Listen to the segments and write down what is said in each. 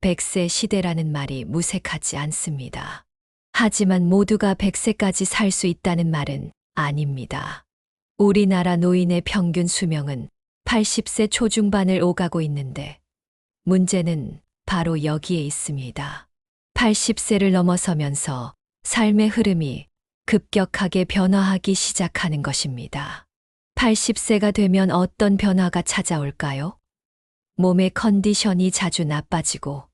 100세 시대라는 말이 무색하지 않습니다. 하지만 모두가 100세까지 살 수 있다는 말은 아닙니다. 우리나라 노인의 평균 수명은 80세 초중반을 오가고 있는데 문제는 바로 여기에 있습니다. 80세를 넘어서면서 삶의 흐름이 급격하게 변화하기 시작하는 것입니다. 80세가 되면 어떤 변화가 찾아올까요? 몸의 컨디션이 자주 나빠지고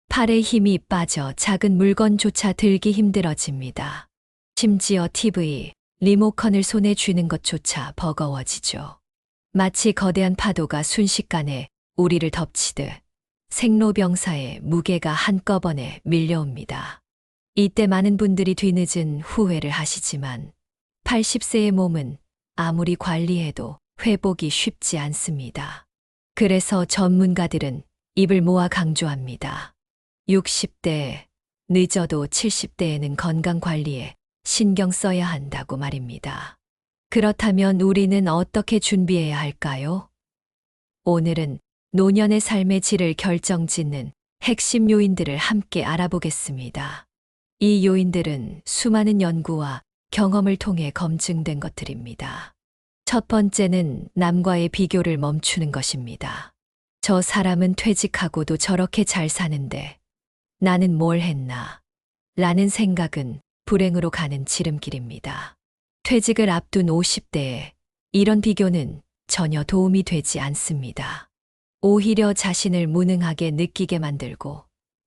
팔에 힘이 빠져 작은 물건조차 들기 힘들어집니다. 심지어 TV, 리모컨을 손에 쥐는 것조차 버거워지죠. 마치 거대한 파도가 순식간에 우리를 덮치듯 생로병사의 무게가 한꺼번에 밀려옵니다. 이때 많은 분들이 뒤늦은 후회를 하시지만 80세의 몸은 아무리 관리해도 회복이 쉽지 않습니다. 그래서 전문가들은 입을 모아 강조합니다. 60대, 늦어도 70대에는 건강관리에 신경 써야 한다고 말입니다. 그렇다면 우리는 어떻게 준비해야 할까요? 오늘은 노년의 삶의 질을 결정짓는 핵심 요인들을 함께 알아보겠습니다. 이 요인들은 수많은 연구와 경험을 통해 검증된 것들입니다. 첫 번째는 남과의 비교를 멈추는 것입니다. 저 사람은 퇴직하고도 저렇게 잘 사는데 나는 뭘 했나? 라는 생각은 불행으로 가는 지름길입니다. 퇴직을 앞둔 50대에 이런 비교는 전혀 도움이 되지 않습니다. 오히려 자신을 무능하게 느끼게 만들고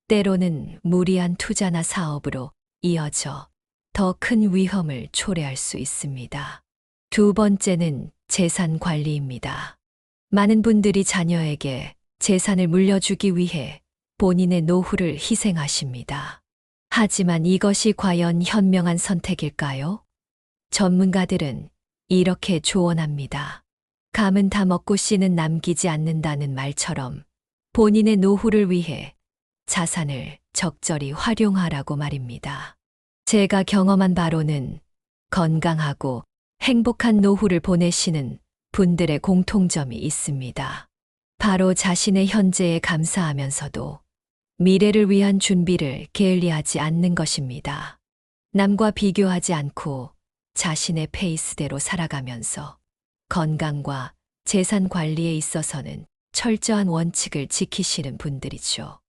때로는 무리한 투자나 사업으로 이어져 더 큰 위험을 초래할 수 있습니다. 두 번째는 재산 관리입니다. 많은 분들이 자녀에게 재산을 물려주기 위해 본인의 노후를 희생하십니다. 하지만 이것이 과연 현명한 선택일까요? 전문가들은 이렇게 조언합니다. 감은 다 먹고 씨는 남기지 않는다는 말처럼 본인의 노후를 위해 자산을 적절히 활용하라고 말입니다. 제가 경험한 바로는 건강하고 행복한 노후를 보내시는 분들의 공통점이 있습니다. 바로 자신의 현재에 감사하면서도 미래를 위한 준비를 게을리하지 않는 것입니다. 남과 비교하지 않고 자신의 페이스대로 살아가면서 건강과 재산 관리에 있어서는 철저한 원칙을 지키시는 분들이죠.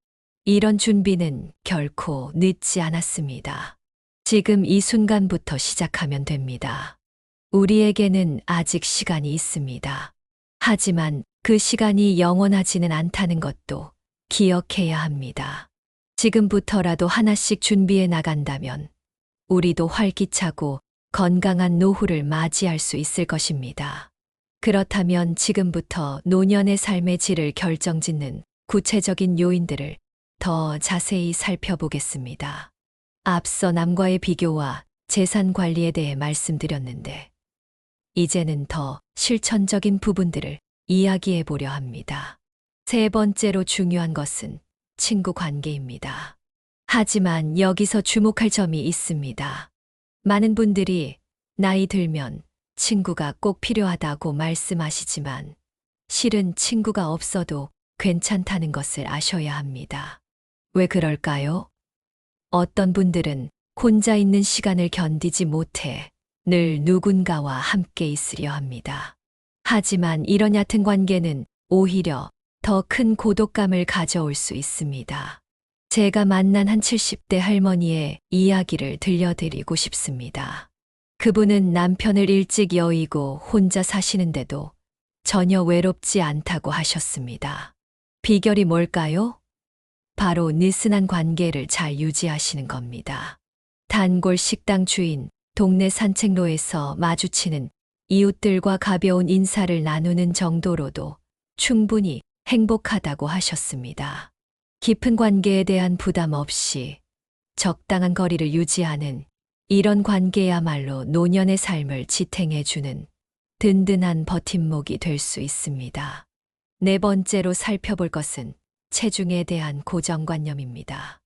이런 준비는 결코 늦지 않았습니다. 지금 이 순간부터 시작하면 됩니다. 우리에게는 아직 시간이 있습니다. 하지만 그 시간이 영원하지는 않다는 것도 기억해야 합니다. 지금부터라도 하나씩 준비해 나간다면 우리도 활기차고 건강한 노후를 맞이할 수 있을 것입니다. 그렇다면 지금부터 노년의 삶의 질을 결정짓는 구체적인 요인들을 더 자세히 살펴보겠습니다. 앞서 남과의 비교와 재산 관리에 대해 말씀드렸는데, 이제는 더 실천적인 부분들을 이야기해 보려 합니다. 세 번째로 중요한 것은 친구 관계입니다. 하지만 여기서 주목할 점이 있습니다. 많은 분들이 나이 들면 친구가 꼭 필요하다고 말씀하시지만 실은 친구가 없어도 괜찮다는 것을 아셔야 합니다. 왜 그럴까요? 어떤 분들은 혼자 있는 시간을 견디지 못해 늘 누군가와 함께 있으려 합니다. 하지만 이런 얕은 관계는 오히려 더 큰 고독감을 가져올 수 있습니다. 제가 만난 한 70대 할머니의 이야기를 들려드리고 싶습니다. 그분은 남편을 일찍 여의고 혼자 사시는데도 전혀 외롭지 않다고 하셨습니다. 비결이 뭘까요? 바로 느슨한 관계를 잘 유지하시는 겁니다. 단골 식당 주인, 동네 산책로에서 마주치는 이웃들과 가벼운 인사를 나누는 정도로도 충분히 행복하다고 하셨습니다. 깊은 관계에 대한 부담 없이 적당한 거리를 유지하는 이런 관계야말로 노년의 삶을 지탱해주는 든든한 버팀목이 될 수 있습니다. 네 번째로 살펴볼 것은 체중에 대한 고정관념입니다.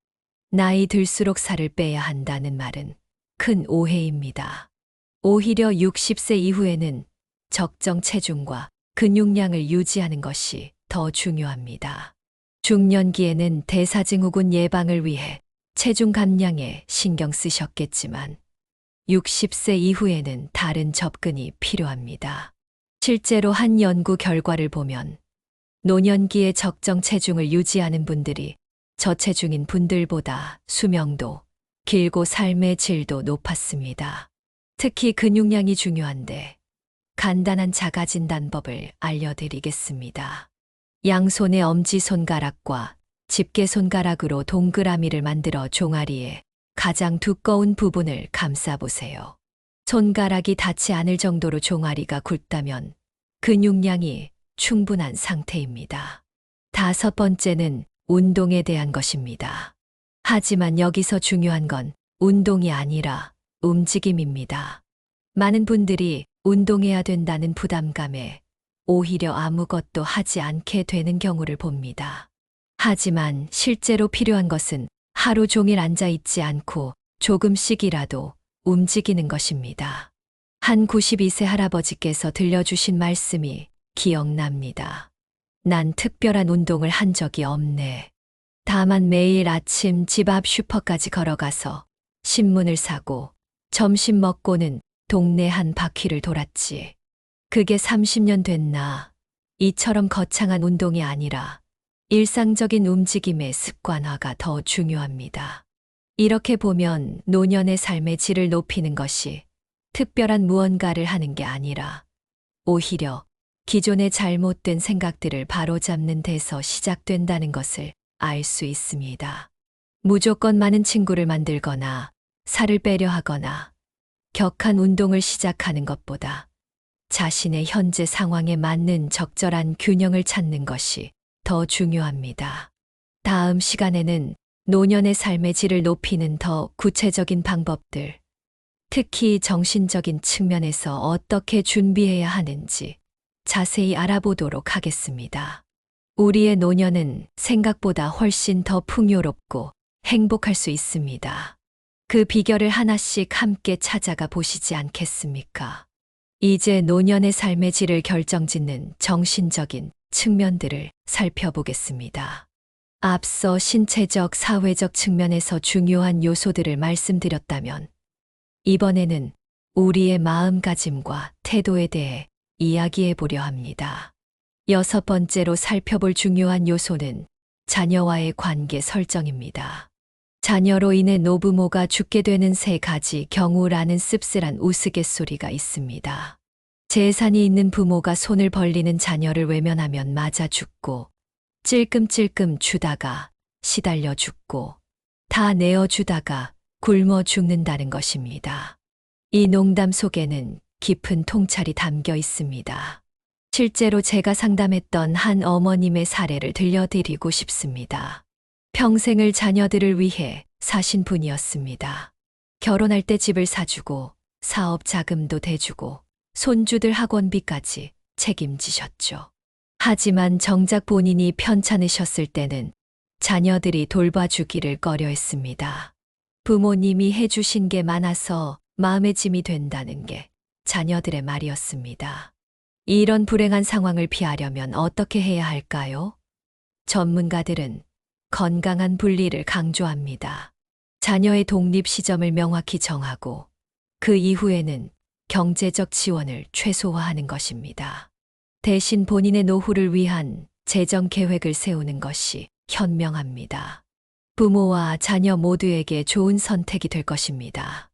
나이 들수록 살을 빼야 한다는 말은 큰 오해입니다. 오히려 60세 이후에는 적정 체중과 근육량을 유지하는 것이 더 중요합니다. 중년기에는 대사증후군 예방을 위해 체중 감량에 신경 쓰셨겠지만 60세 이후에는 다른 접근이 필요합니다. 실제로 한 연구 결과를 보면 노년기에 적정 체중을 유지하는 분들이 저체중인 분들보다 수명도 길고 삶의 질도 높았습니다. 특히 근육량이 중요한데 간단한 자가진단법을 알려드리겠습니다. 양손의 엄지손가락과 집게손가락으로 동그라미를 만들어 종아리에 가장 두꺼운 부분을 감싸보세요. 손가락이 닿지 않을 정도로 종아리가 굵다면 근육량이 충분한 상태입니다. 5번째는 운동에 대한 것입니다. 하지만 여기서 중요한 건 운동이 아니라 움직임입니다. 많은 분들이 운동해야 된다는 부담감에 오히려 아무것도 하지 않게 되는 경우를 봅니다. 하지만 실제로 필요한 것은 하루 종일 앉아 있지 않고 조금씩이라도 움직이는 것입니다. 한 92세 할아버지께서 들려주신 말씀이 기억납니다. 난 특별한 운동을 한 적이 없네. 다만 매일 아침 집 앞 슈퍼까지 걸어가서 신문을 사고 점심 먹고는 동네 한 바퀴를 돌았지. 그게 30년 됐나. 이처럼 거창한 운동이 아니라 일상적인 움직임의 습관화가 더 중요합니다. 이렇게 보면 노년의 삶의 질을 높이는 것이 특별한 무언가를 하는 게 아니라 오히려 기존의 잘못된 생각들을 바로잡는 데서 시작된다는 것을 알 수 있습니다. 무조건 많은 친구를 만들거나 살을 빼려 하거나 격한 운동을 시작하는 것보다 자신의 현재 상황에 맞는 적절한 균형을 찾는 것이 더 중요합니다. 다음 시간에는 노년의 삶의 질을 높이는 더 구체적인 방법들, 특히 정신적인 측면에서 어떻게 준비해야 하는지 자세히 알아보도록 하겠습니다. 우리의 노년은 생각보다 훨씬 더 풍요롭고 행복할 수 있습니다. 그 비결을 하나씩 함께 찾아가 보시지 않겠습니까? 이제 노년의 삶의 질을 결정짓는 정신적인 측면들을 살펴보겠습니다. 앞서 신체적, 사회적 측면에서 중요한 요소들을 말씀드렸다면 이번에는 우리의 마음가짐과 태도에 대해 이야기해 보려 합니다. 6번째로 살펴볼 중요한 요소는 자녀와의 관계 설정입니다. 자녀로 인해 노부모가 죽게 되는 3가지 경우라는 씁쓸한 우스갯소리가 있습니다. 재산이 있는 부모가 손을 벌리는 자녀를 외면하면 맞아 죽고, 찔끔찔끔 주다가 시달려 죽고, 다 내어주다가 굶어 죽는다는 것입니다. 이 농담 속에는 깊은 통찰이 담겨 있습니다. 실제로 제가 상담했던 한 어머님의 사례를 들려드리고 싶습니다. 평생을 자녀들을 위해 사신 분이었습니다. 결혼할 때 집을 사주고 사업 자금도 대주고 손주들 학원비까지 책임지셨죠. 하지만 정작 본인이 편찮으셨을 때는 자녀들이 돌봐주기를 꺼려했습니다. 부모님이 해주신 게 많아서 마음의 짐이 된다는 게 자녀들의 말이었습니다. 이런 불행한 상황을 피하려면 어떻게 해야 할까요? 전문가들은 건강한 분리를 강조합니다. 자녀의 독립 시점을 명확히 정하고 그 이후에는 경제적 지원을 최소화하는 것입니다. 대신 본인의 노후를 위한 재정 계획을 세우는 것이 현명합니다. 부모와 자녀 모두에게 좋은 선택이 될 것입니다.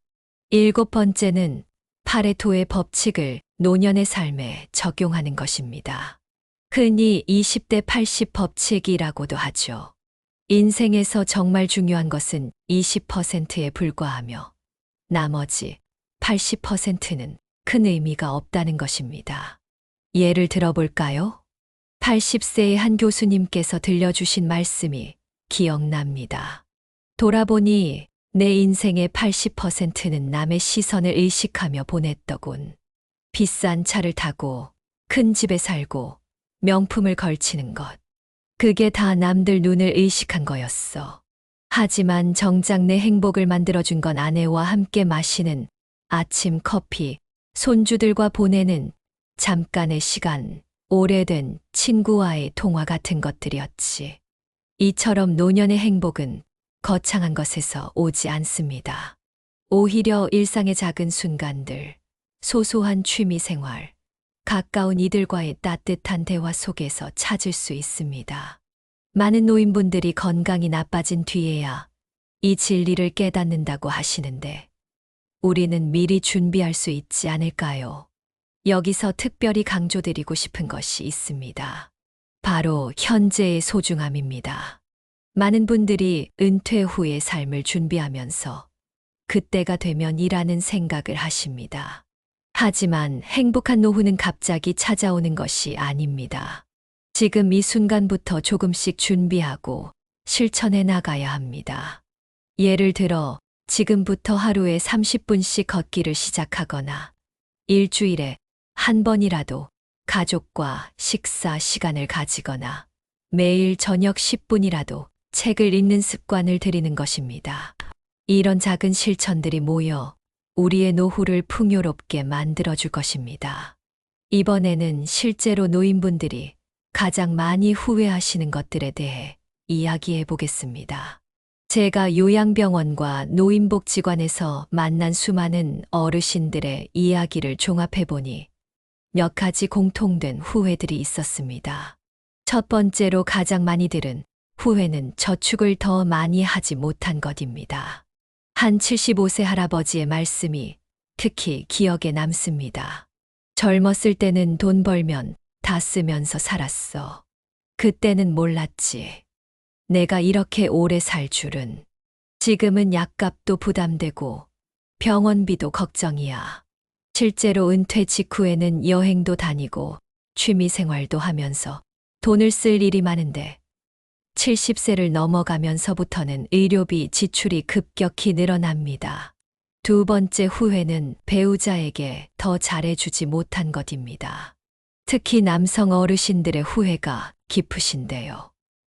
7번째는 파레토의 법칙을 노년의 삶에 적용하는 것입니다. 흔히 20대 80 법칙이라고도 하죠. 인생에서 정말 중요한 것은 20%에 불과하며 나머지 80%는 큰 의미가 없다는 것입니다. 예를 들어볼까요? 80세의 한 교수님께서 들려주신 말씀이 기억납니다. 돌아보니 내 인생의 80%는 남의 시선을 의식하며 보냈더군. 비싼 차를 타고 큰 집에 살고 명품을 걸치는 것. 그게 다 남들 눈을 의식한 거였어. 하지만 정작 내 행복을 만들어준 건 아내와 함께 마시는 아침 커피, 손주들과 보내는 잠깐의 시간, 오래된 친구와의 통화 같은 것들이었지. 이처럼 노년의 행복은 거창한 것에서 오지 않습니다. 오히려 일상의 작은 순간들, 소소한 취미 생활, 가까운 이들과의 따뜻한 대화 속에서 찾을 수 있습니다. 많은 노인분들이 건강이 나빠진 뒤에야 이 진리를 깨닫는다고 하시는데 우리는 미리 준비할 수 있지 않을까요? 여기서 특별히 강조드리고 싶은 것이 있습니다. 바로 현재의 소중함입니다. 많은 분들이 은퇴 후의 삶을 준비하면서 그때가 되면 이라는 생각을 하십니다. 하지만 행복한 노후는 갑자기 찾아오는 것이 아닙니다. 지금 이 순간부터 조금씩 준비하고 실천해 나가야 합니다. 예를 들어 지금부터 하루에 30분씩 걷기를 시작하거나 일주일에 한 번이라도 가족과 식사 시간을 가지거나 매일 저녁 10분이라도 책을 읽는 습관을 들이는 것입니다. 이런 작은 실천들이 모여 우리의 노후를 풍요롭게 만들어줄 것입니다. 이번에는 실제로 노인분들이 가장 많이 후회하시는 것들에 대해 이야기해 보겠습니다. 제가 요양병원과 노인복지관에서 만난 수많은 어르신들의 이야기를 종합해 보니 몇 가지 공통된 후회들이 있었습니다. 첫 번째로 가장 많이 들은 후회는 저축을 더 많이 하지 못한 것입니다. 한 75세 할아버지의 말씀이 특히 기억에 남습니다. 젊었을 때는 돈 벌면 다 쓰면서 살았어. 그때는 몰랐지. 내가 이렇게 오래 살 줄은. 지금은 약값도 부담되고 병원비도 걱정이야. 실제로 은퇴 직후에는 여행도 다니고 취미 생활도 하면서 돈을 쓸 일이 많은데 70세를 넘어가면서부터는 의료비 지출이 급격히 늘어납니다. 두 번째 후회는 배우자에게 더 잘해주지 못한 것입니다. 특히 남성 어르신들의 후회가 깊으신데요.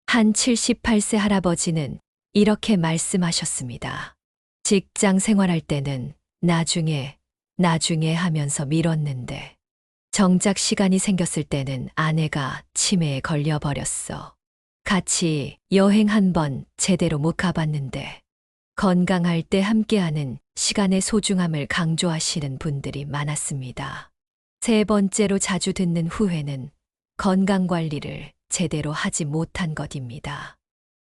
한 78세 할아버지는 이렇게 말씀하셨습니다. 직장 생활할 때는 나중에 하면서 미뤘는데 정작 시간이 생겼을 때는 아내가 치매에 걸려버렸어. 같이 여행 한 번 제대로 못 가봤는데 건강할 때 함께하는 시간의 소중함을 강조하시는 분들이 많았습니다. 세 번째로 자주 듣는 후회는 건강관리를 제대로 하지 못한 것입니다.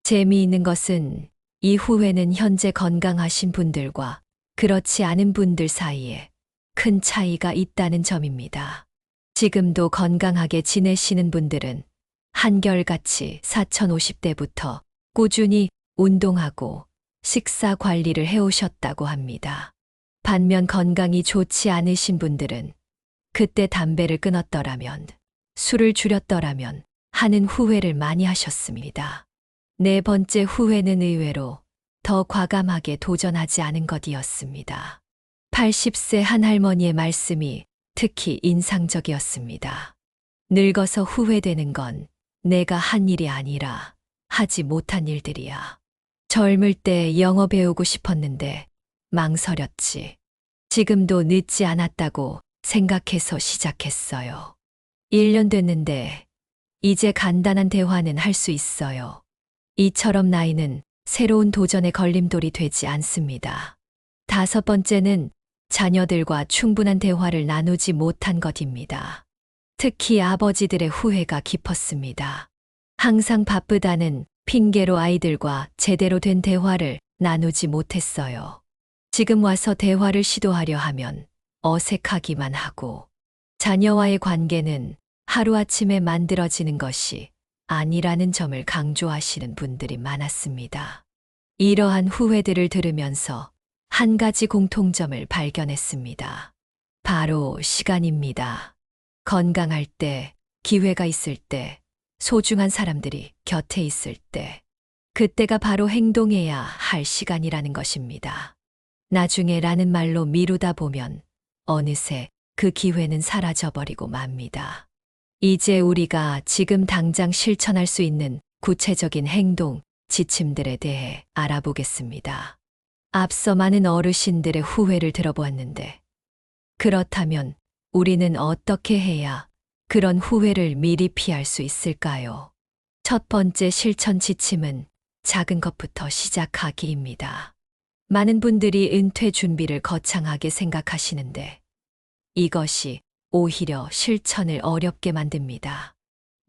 재미있는 것은 이 후회는 현재 건강하신 분들과 그렇지 않은 분들 사이에 큰 차이가 있다는 점입니다. 지금도 건강하게 지내시는 분들은 한결같이 4050대부터 꾸준히 운동하고 식사 관리를 해오셨다고 합니다. 반면 건강이 좋지 않으신 분들은 그때 담배를 끊었더라면, 술을 줄였더라면 하는 후회를 많이 하셨습니다. 네 번째 후회는 의외로 더 과감하게 도전하지 않은 것이었습니다. 80세 한 할머니의 말씀이 특히 인상적이었습니다. 늙어서 후회되는 건 내가 한 일이 아니라 하지 못한 일들이야. 젊을 때 영어 배우고 싶었는데 망설였지. 지금도 늦지 않았다고 생각해서 시작했어요. 1년 됐는데 이제 간단한 대화는 할 수 있어요. 이처럼 나이는 새로운 도전의 걸림돌이 되지 않습니다. 다섯 번째는 자녀들과 충분한 대화를 나누지 못한 것입니다. 특히 아버지들의 후회가 깊었습니다. 항상 바쁘다는 핑계로 아이들과 제대로 된 대화를 나누지 못했어요. 지금 와서 대화를 시도하려 하면 어색하기만 하고 자녀와의 관계는 하루아침에 만들어지는 것이 아니라는 점을 강조하시는 분들이 많았습니다. 이러한 후회들을 들으면서 한 가지 공통점을 발견했습니다. 바로 시간입니다. 건강할 때, 기회가 있을 때, 소중한 사람들이 곁에 있을 때, 그때가 바로 행동해야 할 시간이라는 것입니다. 나중에라는 말로 미루다 보면 어느새 그 기회는 사라져버리고 맙니다. 이제 우리가 지금 당장 실천할 수 있는 구체적인 행동, 지침들에 대해 알아보겠습니다. 앞서 많은 어르신들의 후회를 들어보았는데, 그렇다면 우리는 어떻게 해야 그런 후회를 미리 피할 수 있을까요? 첫 번째 실천 지침은 작은 것부터 시작하기입니다. 많은 분들이 은퇴 준비를 거창하게 생각하시는데 이것이 오히려 실천을 어렵게 만듭니다.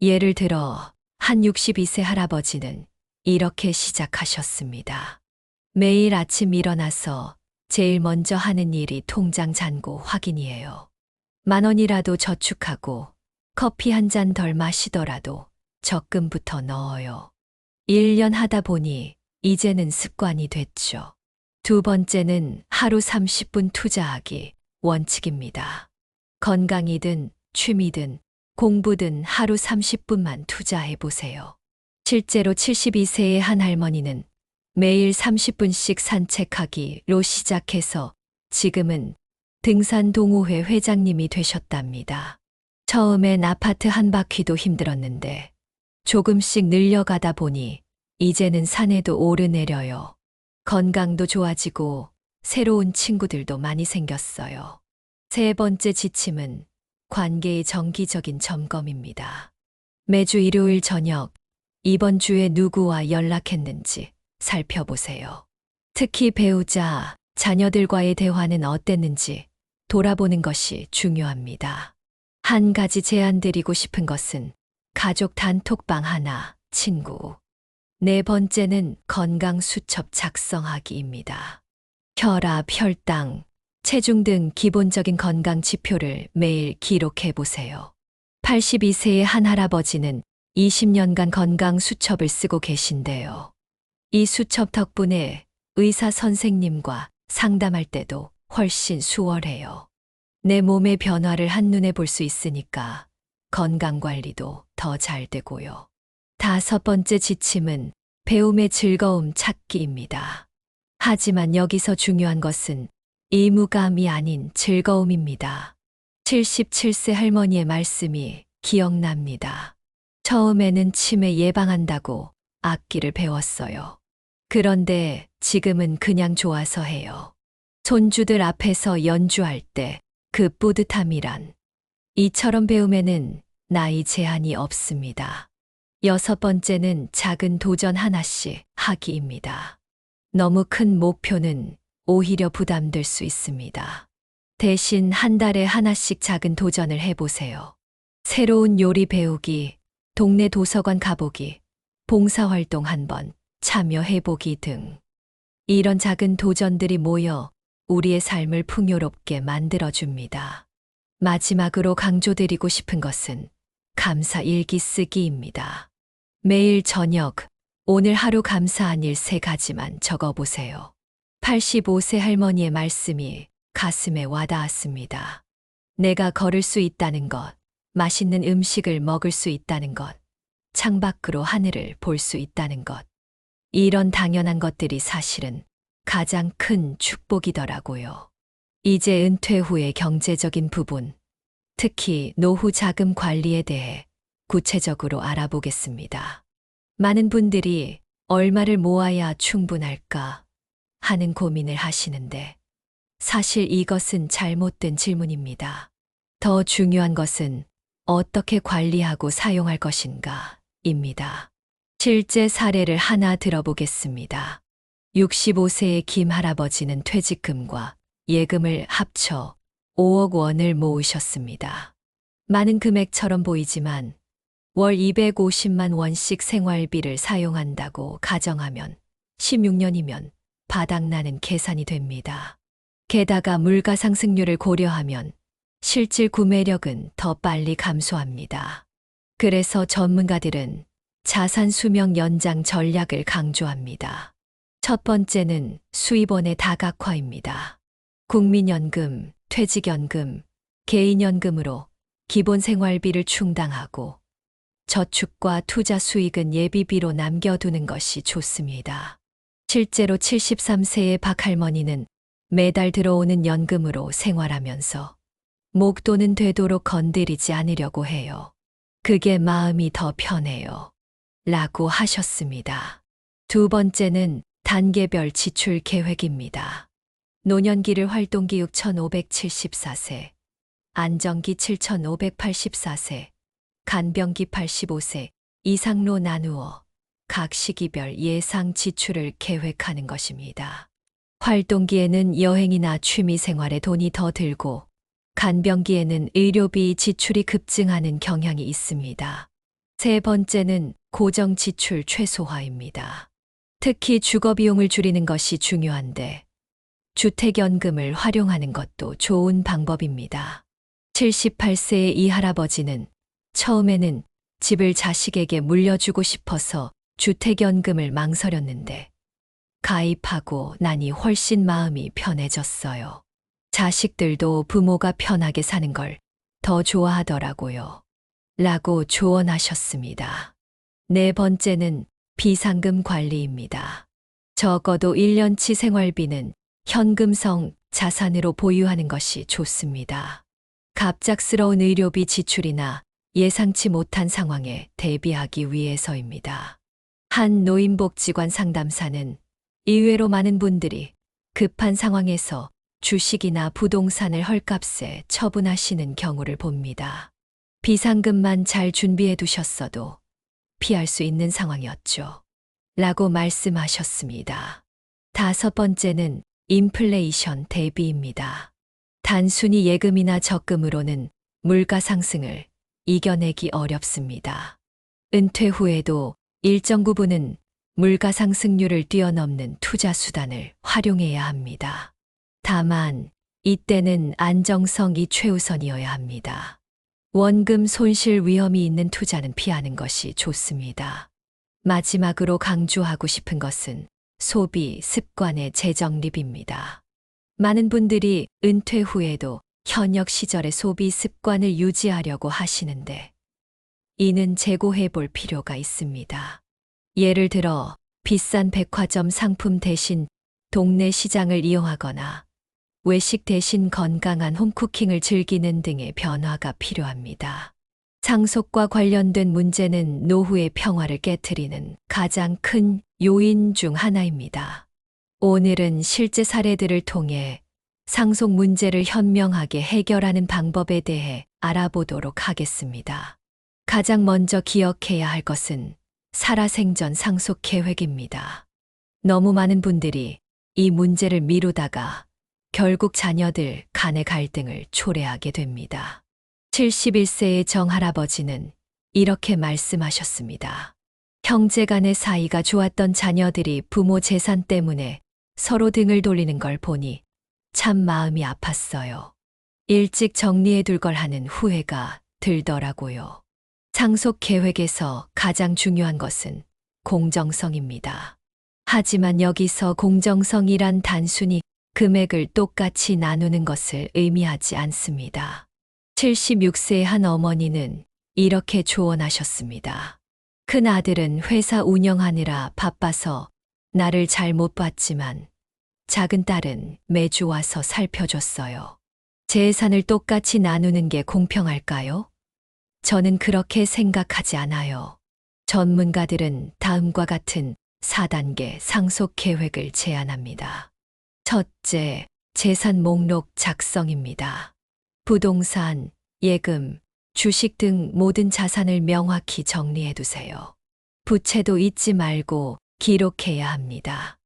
예를 들어 한 62세 할아버지는 이렇게 시작하셨습니다. 매일 아침 일어나서 제일 먼저 하는 일이 통장 잔고 확인이에요. 10,000원이라도 저축하고 커피 한 잔 덜 마시더라도 적금부터 넣어요. 1년 하다 보니 이제는 습관이 됐죠. 두 번째는 하루 30분 투자하기 원칙입니다. 건강이든 취미든 공부든 하루 30분만 투자해 보세요. 실제로 72세의 한 할머니는 매일 30분씩 산책하기로 시작해서 지금은 등산 동호회 회장님이 되셨답니다. 처음엔 아파트 한 바퀴도 힘들었는데 조금씩 늘려가다 보니 이제는 산에도 오르내려요. 건강도 좋아지고 새로운 친구들도 많이 생겼어요. 세 번째 지침은 관계의 정기적인 점검입니다. 매주 일요일 저녁 이번 주에 누구와 연락했는지 살펴보세요. 특히 배우자, 자녀들과의 대화는 어땠는지 돌아보는 것이 중요합니다. 한 가지 제안드리고 싶은 것은 가족 단톡방 하나, 친구. 네 번째는 건강 수첩 작성하기입니다. 혈압, 혈당, 체중 등 기본적인 건강 지표를 매일 기록해 보세요. 82세의 한 할아버지는 20년간 건강 수첩을 쓰고 계신데요. 이 수첩 덕분에 의사 선생님과 상담할 때도 훨씬 수월해요. 내 몸의 변화를 한눈에 볼 수 있으니까 건강 관리도 더 잘 되고요. 다섯 번째 지침은 배움의 즐거움 찾기입니다. 하지만 여기서 중요한 것은 의무감이 아닌 즐거움입니다. 77세 할머니의 말씀이 기억납니다. 처음에는 치매 예방한다고 악기를 배웠어요. 그런데 지금은 그냥 좋아서 해요. 손주들 앞에서 연주할 때 그 뿌듯함이란 이처럼 배움에는 나이 제한이 없습니다. 여섯 번째는 작은 도전 하나씩 하기입니다. 너무 큰 목표는 오히려 부담될 수 있습니다. 대신 한 달에 하나씩 작은 도전을 해보세요. 새로운 요리 배우기, 동네 도서관 가보기, 봉사활동 한번 참여해보기 등. 이런 작은 도전들이 모여 우리의 삶을 풍요롭게 만들어줍니다. 마지막으로 강조드리고 싶은 것은 감사 일기 쓰기입니다. 매일 저녁, 오늘 하루 감사한 일 3가지만 적어보세요. 85세 할머니의 말씀이 가슴에 와닿았습니다. 내가 걸을 수 있다는 것, 맛있는 음식을 먹을 수 있다는 것, 창밖으로 하늘을 볼 수 있다는 것. 이런 당연한 것들이 사실은 가장 큰 축복이더라고요. 이제 은퇴 후의 경제적인 부분, 특히 노후 자금 관리에 대해 구체적으로 알아보겠습니다. 많은 분들이 얼마를 모아야 충분할까 하는 고민을 하시는데 사실 이것은 잘못된 질문입니다. 더 중요한 것은 어떻게 관리하고 사용할 것인가입니다. 실제 사례를 하나 들어보겠습니다. 65세의 김 할아버지는 퇴직금과 예금을 합쳐 5억 원을 모으셨습니다. 많은 금액처럼 보이지만 월 250만 원씩 생활비를 사용한다고 가정하면 16년이면 바닥나는 계산이 됩니다. 게다가 물가 상승률을 고려하면 실질 구매력은 더 빨리 감소합니다. 그래서 전문가들은 자산 수명 연장 전략을 강조합니다. 첫 번째는 수입원의 다각화입니다. 국민연금, 퇴직연금, 개인연금으로 기본 생활비를 충당하고 저축과 투자 수익은 예비비로 남겨두는 것이 좋습니다. 실제로 73세의 박할머니는 매달 들어오는 연금으로 생활하면서 목돈은 되도록 건드리지 않으려고 해요. 그게 마음이 더 편해요. 라고 하셨습니다. 두 번째는 단계별 지출 계획입니다. 노년기를 활동기 6,574세, 안정기 7,584세, 간병기 85세, 이상로 나누어 각 시기별 예상 지출을 계획하는 것입니다. 활동기에는 여행이나 취미 생활에 돈이 더 들고 간병기에는 의료비 지출이 급증하는 경향이 있습니다. 세 번째는 고정 지출 최소화입니다. 특히 주거 비용을 줄이는 것이 중요한데 주택연금을 활용하는 것도 좋은 방법입니다. 78세의 이 할아버지는 처음에는 집을 자식에게 물려주고 싶어서 주택연금을 망설였는데 가입하고 나니 훨씬 마음이 편해졌어요. 자식들도 부모가 편하게 사는 걸 더 좋아하더라고요. 라고 조언하셨습니다. 네 번째는 비상금 관리입니다. 적어도 1년치 생활비는 현금성 자산으로 보유하는 것이 좋습니다. 갑작스러운 의료비 지출이나 예상치 못한 상황에 대비하기 위해서입니다. 한 노인복지관 상담사는 의외로 많은 분들이 급한 상황에서 주식이나 부동산을 헐값에 처분하시는 경우를 봅니다. 비상금만 잘 준비해 두셨어도 피할 수 있는 상황이었죠. 라고 말씀하셨습니다. 다섯 번째는 인플레이션 대비입니다. 단순히 예금이나 적금으로는 물가 상승을 이겨내기 어렵습니다. 은퇴 후에도 일정 부분은 물가 상승률을 뛰어넘는 투자 수단을 활용해야 합니다. 다만 이때는 안정성이 최우선이어야 합니다. 원금 손실 위험이 있는 투자는 피하는 것이 좋습니다. 마지막으로 강조하고 싶은 것은 소비 습관의 재정립입니다. 많은 분들이 은퇴 후에도 현역 시절의 소비 습관을 유지하려고 하시는데 이는 재고해 볼 필요가 있습니다. 예를 들어 비싼 백화점 상품 대신 동네 시장을 이용하거나 외식 대신 건강한 홈쿠킹을 즐기는 등의 변화가 필요합니다. 상속과 관련된 문제는 노후의 평화를 깨트리는 가장 큰 요인 중 하나입니다. 오늘은 실제 사례들을 통해 상속 문제를 현명하게 해결하는 방법에 대해 알아보도록 하겠습니다. 가장 먼저 기억해야 할 것은 살아생전 상속 계획입니다. 너무 많은 분들이 이 문제를 미루다가 결국 자녀들 간의 갈등을 초래하게 됩니다. 71세의 정 할아버지는 이렇게 말씀하셨습니다. 형제 간의 사이가 좋았던 자녀들이 부모 재산 때문에 서로 등을 돌리는 걸 보니 참 마음이 아팠어요. 일찍 정리해 둘 걸 하는 후회가 들더라고요. 상속 계획에서 가장 중요한 것은 공정성입니다. 하지만 여기서 공정성이란 단순히 금액을 똑같이 나누는 것을 의미하지 않습니다. 76세의 한 어머니는 이렇게 조언하셨습니다. 큰 아들은 회사 운영하느라 바빠서 나를 잘 못 봤지만 작은 딸은 매주 와서 살펴줬어요. 재산을 똑같이 나누는 게 공평할까요? 저는 그렇게 생각하지 않아요. 전문가들은 다음과 같은 4단계 상속 계획을 제안합니다. 첫째, 재산 목록 작성입니다. 부동산, 예금, 주식 등 모든 자산을 명확히 정리해 두세요. 부채도 잊지 말고 기록해야 합니다.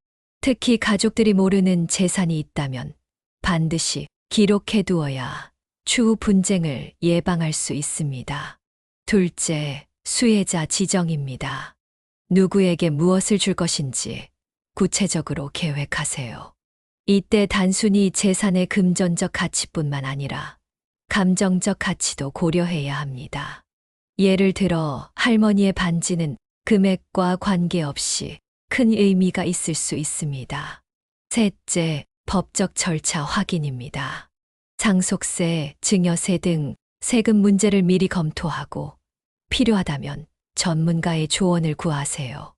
특히 가족들이 모르는 재산이 있다면 반드시 기록해 두어야 추후 분쟁을 예방할 수 있습니다. 둘째, 수혜자 지정입니다. 누구에게 무엇을 줄 것인지 구체적으로 계획하세요. 이때 단순히 재산의 금전적 가치뿐만 아니라 감정적 가치도 고려해야 합니다. 예를 들어 할머니의 반지는 금액과 관계없이 큰 의미가 있을 수 있습니다. 셋째, 법적 절차 확인입니다. 상속세, 증여세 등 세금 문제를 미리 검토하고 필요하다면 전문가의 조언을 구하세요.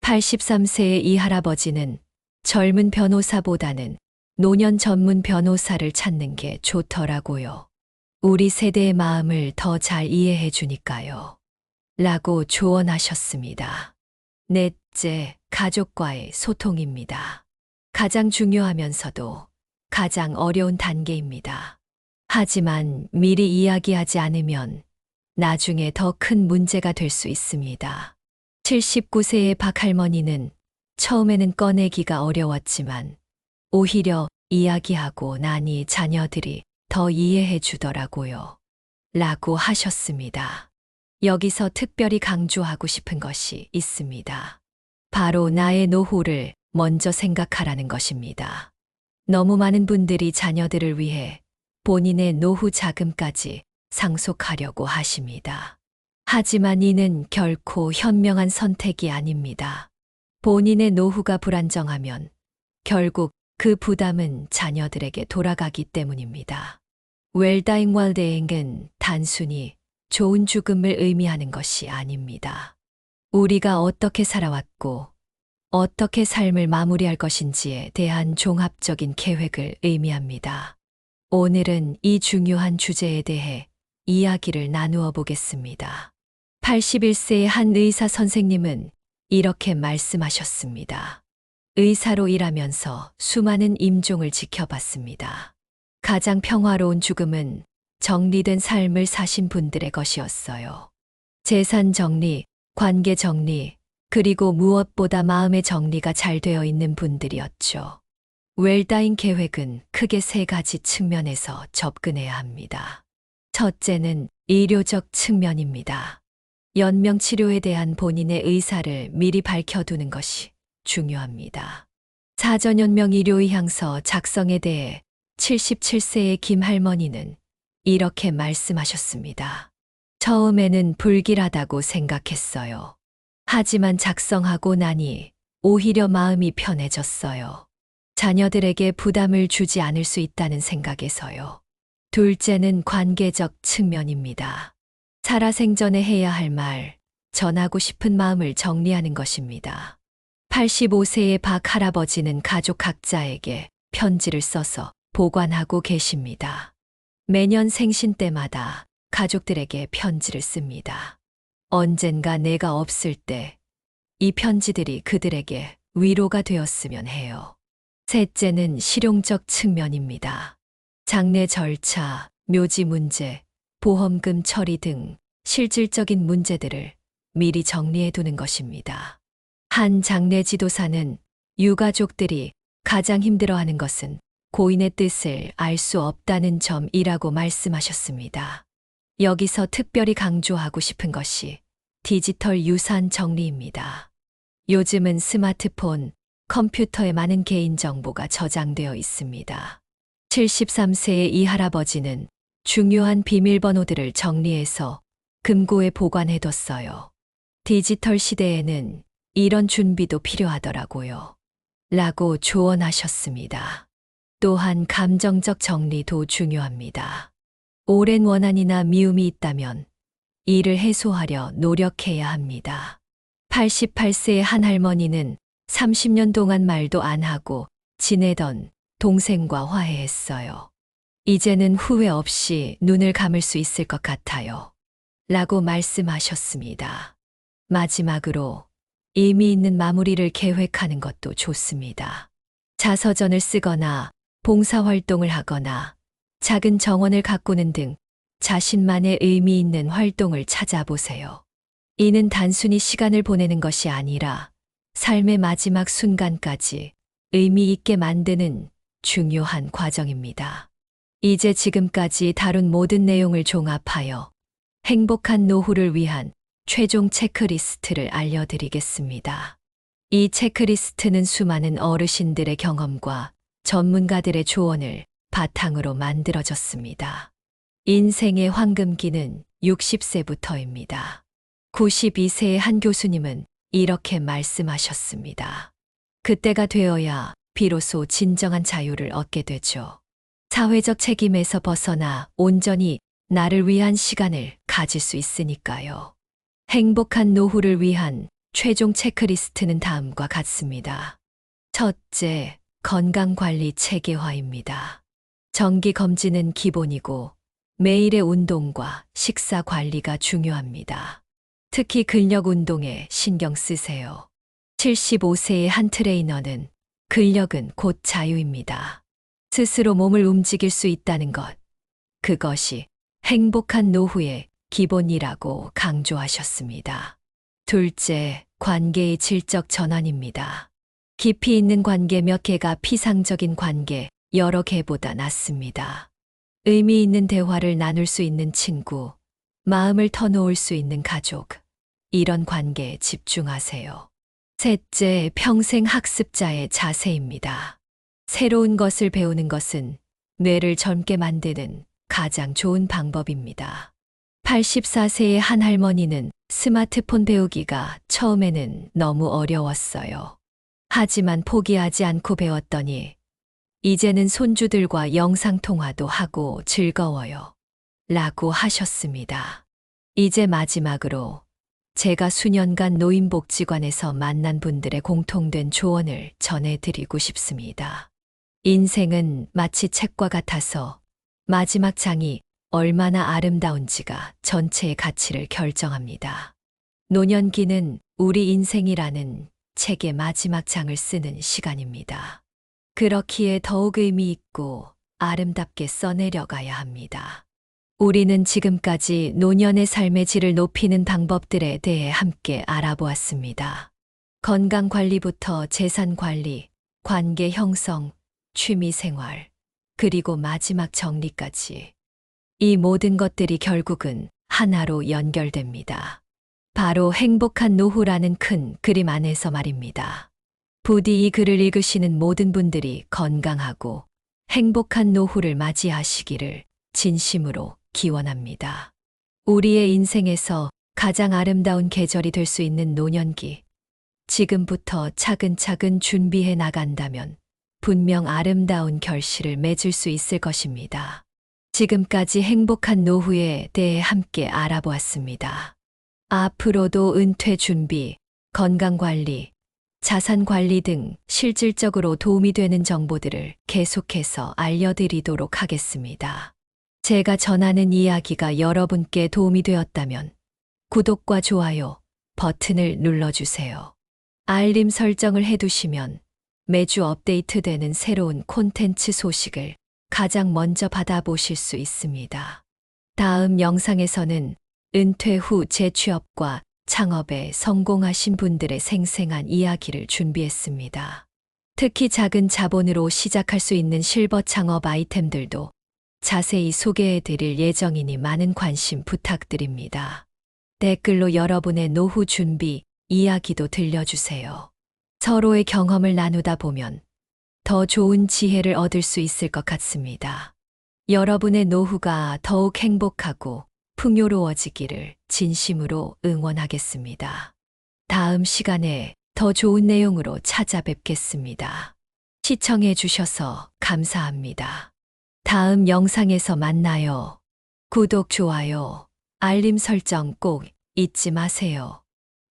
83세의 이 할아버지는 젊은 변호사보다는 노년 전문 변호사를 찾는 게 좋더라고요. 우리 세대의 마음을 더 잘 이해해 주니까요. 라고 조언하셨습니다. 넷째, 가족과의 소통입니다. 가장 중요하면서도 가장 어려운 단계입니다. 하지만 미리 이야기하지 않으면 나중에 더 큰 문제가 될 수 있습니다. 79세의 박 할머니는 처음에는 꺼내기가 어려웠지만 오히려 이야기하고 나니 자녀들이 더 이해해 주더라고요. 라고 하셨습니다. 여기서 특별히 강조하고 싶은 것이 있습니다. 바로 나의 노후를 먼저 생각하라는 것입니다. 너무 많은 분들이 자녀들을 위해 본인의 노후 자금까지 상속하려고 하십니다. 하지만 이는 결코 현명한 선택이 아닙니다. 본인의 노후가 불안정하면 결국 그 부담은 자녀들에게 돌아가기 때문입니다. 웰다잉 월데잉은 단순히 좋은 죽음을 의미하는 것이 아닙니다. 우리가 어떻게 살아왔고 어떻게 삶을 마무리할 것인지에 대한 종합적인 계획을 의미합니다. 오늘은 이 중요한 주제에 대해 이야기를 나누어 보겠습니다. 81세의 한 의사 선생님은 이렇게 말씀하셨습니다. 의사로 일하면서 수많은 임종을 지켜봤습니다. 가장 평화로운 죽음은 정리된 삶을 사신 분들의 것이었어요. 재산 정리, 관계 정리, 그리고 무엇보다 마음의 정리가 잘 되어 있는 분들이었죠. 웰다잉 계획은 크게 세 가지 측면에서 접근해야 합니다. 첫째는 의료적 측면입니다. 연명 치료에 대한 본인의 의사를 미리 밝혀두는 것이 중요합니다. 사전연명 의료의향서 작성에 대해 77세의 김 할머니는 이렇게 말씀하셨습니다. 처음에는 불길하다고 생각했어요. 하지만 작성하고 나니 오히려 마음이 편해졌어요. 자녀들에게 부담을 주지 않을 수 있다는 생각에서요. 둘째는 관계적 측면입니다. 살아생전에 해야 할 말, 전하고 싶은 마음을 정리하는 것입니다. 85세의 박 할아버지는 가족 각자에게 편지를 써서 보관하고 계십니다. 매년 생신 때마다 가족들에게 편지를 씁니다. 언젠가 내가 없을 때 이 편지들이 그들에게 위로가 되었으면 해요. 셋째는 실용적 측면입니다. 장례 절차, 묘지 문제, 보험금 처리 등 실질적인 문제들을 미리 정리해 두는 것입니다. 한 장례 지도사는 유가족들이 가장 힘들어하는 것은 고인의 뜻을 알 수 없다는 점이라고 말씀하셨습니다. 여기서 특별히 강조하고 싶은 것이 디지털 유산 정리입니다. 요즘은 스마트폰, 컴퓨터에 많은 개인정보가 저장되어 있습니다. 73세의 이 할아버지는 중요한 비밀번호들을 정리해서 금고에 보관해뒀어요. 디지털 시대에는 이런 준비도 필요하더라고요. 라고 조언하셨습니다. 또한 감정적 정리도 중요합니다. 오랜 원한이나 미움이 있다면 이를 해소하려 노력해야 합니다. 88세의 한 할머니는 30년 동안 말도 안 하고 지내던 동생과 화해했어요. 이제는 후회 없이 눈을 감을 수 있을 것 같아요. 라고 말씀하셨습니다. 마지막으로 의미 있는 마무리를 계획하는 것도 좋습니다. 자서전을 쓰거나 봉사활동을 하거나 작은 정원을 가꾸는 등 자신만의 의미 있는 활동을 찾아보세요. 이는 단순히 시간을 보내는 것이 아니라 삶의 마지막 순간까지 의미 있게 만드는 중요한 과정입니다. 이제 지금까지 다룬 모든 내용을 종합하여 행복한 노후를 위한 최종 체크리스트를 알려드리겠습니다. 이 체크리스트는 수많은 어르신들의 경험과 전문가들의 조언을 바탕으로 만들어졌습니다. 인생의 황금기는 60세부터입니다. 92세의 한 교수님은 이렇게 말씀하셨습니다. 그때가 되어야 비로소 진정한 자유를 얻게 되죠. 사회적 책임에서 벗어나 온전히 나를 위한 시간을 가질 수 있으니까요. 행복한 노후를 위한 최종 체크리스트는 다음과 같습니다. 첫째, 건강관리 체계화입니다. 정기 검진은 기본이고 매일의 운동과 식사 관리가 중요합니다. 특히 근력 운동에 신경 쓰세요. 75세의 한 트레이너는 근력은 곧 자유입니다. 스스로 몸을 움직일 수 있다는 것. 그것이 행복한 노후의 기본이라고 강조하셨습니다. 둘째, 관계의 질적 전환입니다. 깊이 있는 관계 몇 개가 피상적인 관계 여러 개보다 낫습니다. 의미 있는 대화를 나눌 수 있는 친구, 마음을 터놓을 수 있는 가족, 이런 관계에 집중하세요. 셋째, 평생 학습자의 자세입니다. 새로운 것을 배우는 것은 뇌를 젊게 만드는 가장 좋은 방법입니다. 84세의 한 할머니는 스마트폰 배우기가 처음에는 너무 어려웠어요. 하지만 포기하지 않고 배웠더니 이제는 손주들과 영상통화도 하고 즐거워요. 라고 하셨습니다. 이제 마지막으로 제가 수년간 노인복지관에서 만난 분들의 공통된 조언을 전해드리고 싶습니다. 인생은 마치 책과 같아서 마지막 장이 얼마나 아름다운지가 전체의 가치를 결정합니다. 노년기는 우리 인생이라는 책의 마지막 장을 쓰는 시간입니다. 그렇기에 더욱 의미 있고 아름답게 써내려가야 합니다. 우리는 지금까지 노년의 삶의 질을 높이는 방법들에 대해 함께 알아보았습니다. 건강 관리부터 재산 관리, 관계 형성, 취미 생활, 그리고 마지막 정리까지. 이 모든 것들이 결국은 하나로 연결됩니다. 바로 행복한 노후라는 큰 그림 안에서 말입니다. 부디 이 글을 읽으시는 모든 분들이 건강하고 행복한 노후를 맞이하시기를 진심으로 기원합니다. 우리의 인생에서 가장 아름다운 계절이 될 수 있는 노년기. 지금부터 차근차근 준비해 나간다면 분명 아름다운 결실을 맺을 수 있을 것입니다. 지금까지 행복한 노후에 대해 함께 알아보았습니다. 앞으로도 은퇴 준비, 건강관리, 자산관리 등 실질적으로 도움이 되는 정보들을 계속해서 알려드리도록 하겠습니다. 제가 전하는 이야기가 여러분께 도움이 되었다면 구독과 좋아요 버튼을 눌러주세요. 알림 설정을 해두시면 매주 업데이트되는 새로운 콘텐츠 소식을 가장 먼저 받아보실 수 있습니다. 다음 영상에서는 은퇴 후 재취업과 창업에 성공하신 분들의 생생한 이야기를 준비했습니다. 특히 작은 자본으로 시작할 수 있는 실버 창업 아이템들도 자세히 소개해 드릴 예정이니 많은 관심 부탁드립니다. 댓글로 여러분의 노후 준비 이야기도 들려주세요. 서로의 경험을 나누다 보면 더 좋은 지혜를 얻을 수 있을 것 같습니다. 여러분의 노후가 더욱 행복하고 풍요로워지기를 진심으로 응원하겠습니다. 다음 시간에 더 좋은 내용으로 찾아뵙겠습니다. 시청해 주셔서 감사합니다. 다음 영상에서 만나요. 구독, 좋아요, 알림 설정 꼭 잊지 마세요.